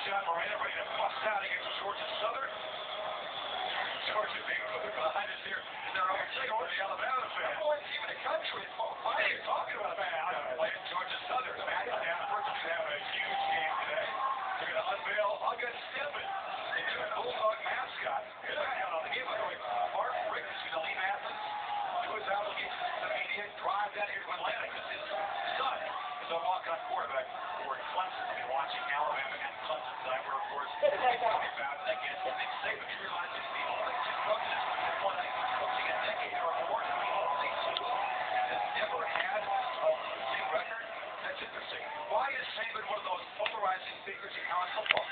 John Moreno ready to bust out against Georgia Southern. Georgia being behind us here. They're over here with the Alabama fan. Number one team in the country. Why are you talking about that? Playing Georgia Southern. We're going to have a huge game today. They're going to unveil August 7th. They do a Bulldog mascot. On the game, by the way, Mark Ricketts, who's a lead athlete, to his obligations to the media, drive down here to Atlanta because his son is a walk-on quarterback for Clemson. We'll be watching Alabama and Clemson tonight. We're, of course, talking about against Nick Saban. You realize he's the only two coaches that won coaching a decade or more. The only two that never had a losing record. That's interesting. Why is Saban one of those polarizing figures in college football?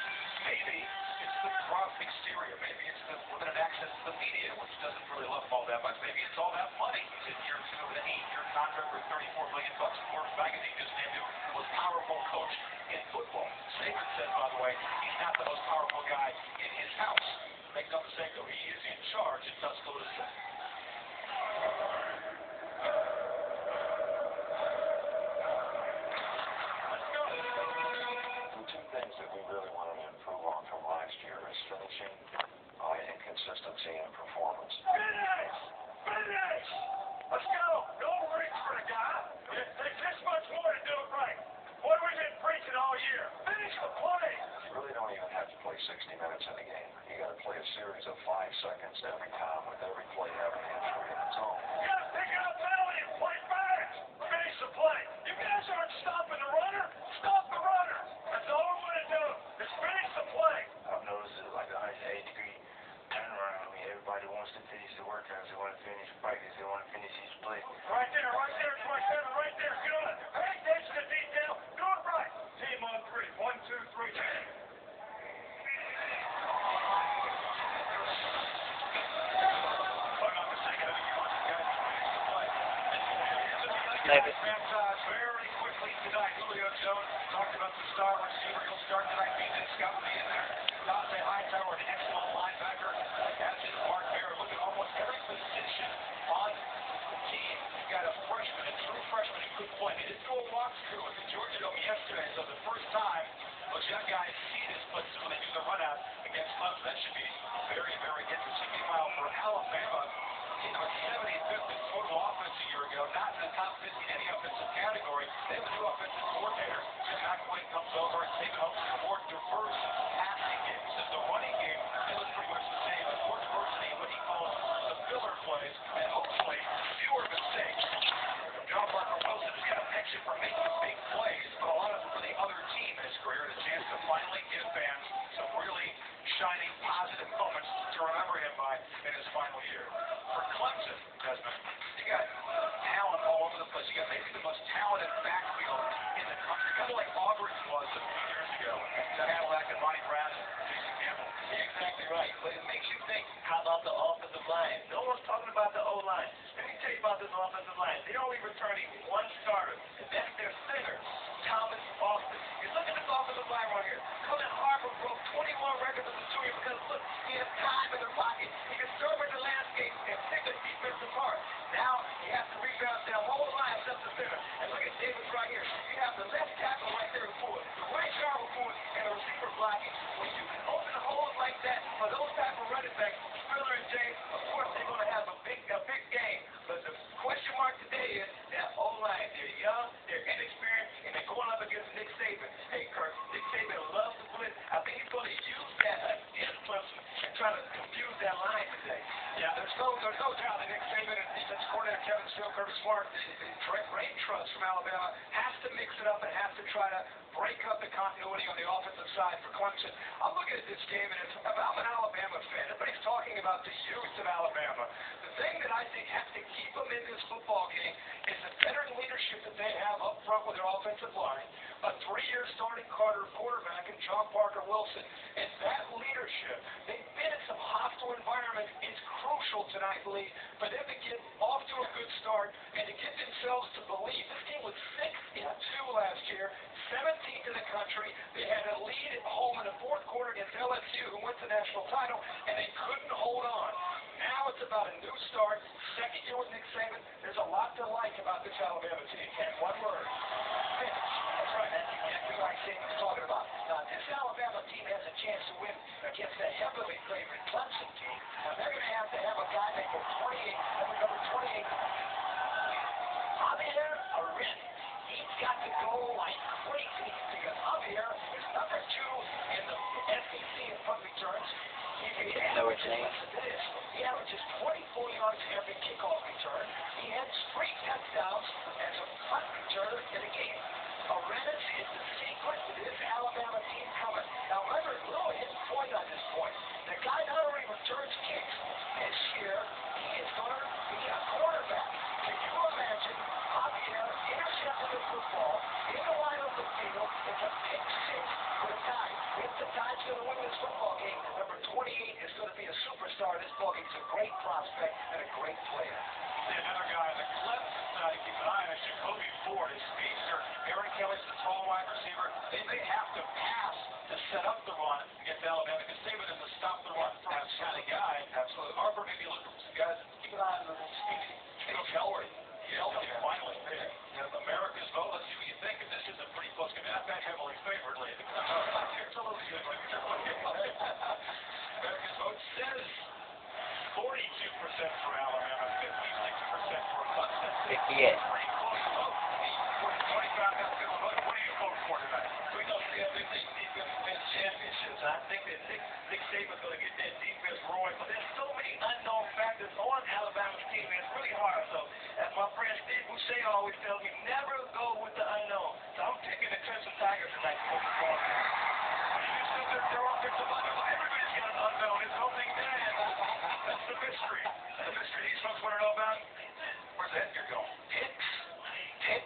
Maybe it's the rough exterior. Maybe it's the limited access to the media, which doesn't really love him all that much. Maybe it's all that money. He's in year 2 of an 8-year contract for $34 million. Forbes magazine just named him the most powerful coach in football. Saban says, by the way, he's not the most powerful guy in his house. Make no mistake, though, he is in charge in Tuscaloosa. Finishing and consistency in performance. Finish! Let's go! Don't reach for the guy. There's this much more to do it right. What have we been preaching all year? Finish the play! You really don't even have to play 60 minutes in a game. You got to play a series of 5 seconds every time, with every play having an entry in its own. You got to pick it up early and play fast. Finish the play. You guys aren't stopping the runner. Stop the runner. That's all we're going to do. Is finish the play. I've noticed it's like a 180-degree turnaround. I mean, everybody wants to finish the workouts. They want to finish practice. They want to finish each play. Right there. Right there. Good. Pay attention to detail. Do it right. Team on 3. 1, 2, 3. Very quickly tonight, Julio Jones talked about the star receiver. He'll start tonight. Beaton Scott will be in there. Dante Hightower, an excellent linebacker. As is Mark Bear. Look at almost every position on the team. You got a freshman, a true freshman who could play. They did do a walkthrough at the Georgia Dome yesterday, so the first time those young guys see this place when they do the run out against Clemson. That should be very, very interesting. Meanwhile, for Alabama, they were 75th in total offense a year ago, not in the top 50 in any offensive category. They have a new offensive coordinator. Jim McElwain comes over and takes over a more diverse passing game. He says the running game is pretty much the same, but more diversity in what he calls the filler plays, and hopefully fewer mistakes. John Parker Wilson has got a penchant for making big plays, but a lot of them for the other team in his career, and a chance to finally give fans some really shining positive moments to remember him by in his final year. For Clemson, Desmond, you got talent all over the place. You got maybe the most talented backfield in the country, kind of like Auburn's was a few years ago. Cadillac and Ronnie Brown and Jason Campbell. You're exactly right, but it makes you think, how about the offensive line? No one's talking about the O-line. Let me tell you about this offensive line. They're only returning one starter, and that's their center, Thomas Austin. You look at this offensive line right here. Colin Harper broke 21 records as a junior because, look, he has time in the pocket. He can survey the landscape and pick a defense apart. Now he has to rebound their whole line except the center. And look at Davis right here. You have the left tackle right there with Ford, the right guard with Ford, and the receiver blocking. When you can open holes like that for those type of running backs, Spiller and James, of course they're going to have a big game. But the question mark today is that O-line. They're young, they're inexperienced, and they're going up against Nick Saban. Hey, Kirk, Nick Saban loves to blitz. I think he's going to use that against Clemson and try to confuse that line today. Yeah, there's no doubt that Nick Saban and defense coordinator Kevin Steele, Kirby Smart, brain trust from Alabama, has to mix it up and has to try to break up the continuity on the offensive side for Clemson. I'm looking at this game, and if I'm an Alabama fan, everybody's talking about the youth of Alabama. The thing that I think has to keep them in this football game is the veteran leadership that they have up front with their offensive line, a 3-year starting quarterback in John Parker Wilson, and that leadership, they've been in some hostile environments. It's crucial tonight, Lee, for them to get off to a good start and to get themselves to believe. This team was 6-2 last year, 17th in the country. They had a lead at home in the fourth quarter against LSU, who went to the national title, and they couldn't hold on. Now it's about a new start, second year with Nick Saban. There's a lot to like about this Alabama team. And one word, finish. That's right. That's exactly what Saban's talking about. Now, this Alabama team chance to win against the heavily favored Clemson team. Now they're going to have a guy number 28, number 28. Javier Arenas. He's got to go like crazy because Javier is number 2 in the SEC in punt returns. He averages 24 yards every kickoff return. He had straight touchdowns as a punt returner in a game. Arenas is the secret to this Alabama team coming. Now, Leonard Little hit point on this point. The guy not only returns kicks this year, he is going to be a quarterback. Can you imagine Javier intercepting the football in the wide open field? It's a pick 6 for the tie. If the tie's going to win this football game, number 28 is going to be a superstar in this ball game. He's a great prospect and a great player. Another guy on the Clemson side, keep an eye on Jacoby Ford, his speedster. Aaron Kelly's the tall wide receiver. They may have to pass to set up the run against Alabama because Saban is a stop the run first kind of guy. Absolutely. Harper may be looking for some guys. Keep an eye on the speedy. Kelly. Finally. Yeah. America's vote. Let's see what you think. This is a pretty close game. Not that heavily favored lately. It's a little good. America's vote says 42% for Alabama, 56% for Clemson. 58. Pretty close vote. 45 minutes ago, what are you voting for tonight? We know CFC is going to win championships. I think that Nick Saban's going to get that defense rolling. But there's so many unknown factors on Alabama's team. It's really hard. So, as my friend Steve Boucher always tells me, never go with the unknown. So I'm picking the Crimson Tigers tonight to win the ball game. You said that their offensive line, everybody's got an unknown. It's opening day. That's the mystery. The mystery these folks want to know about. Where's the headgear going? Picks, and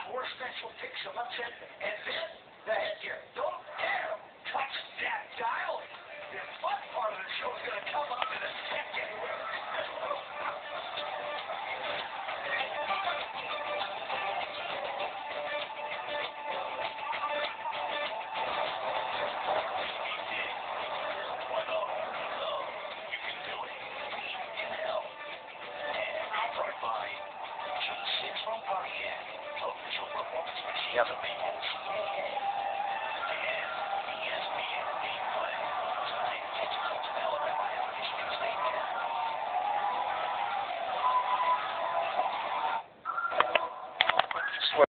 4 special picks of upset, and then the headgear. Don't dare touch that dial. The fun part of the show is going to come up in a second. Yep.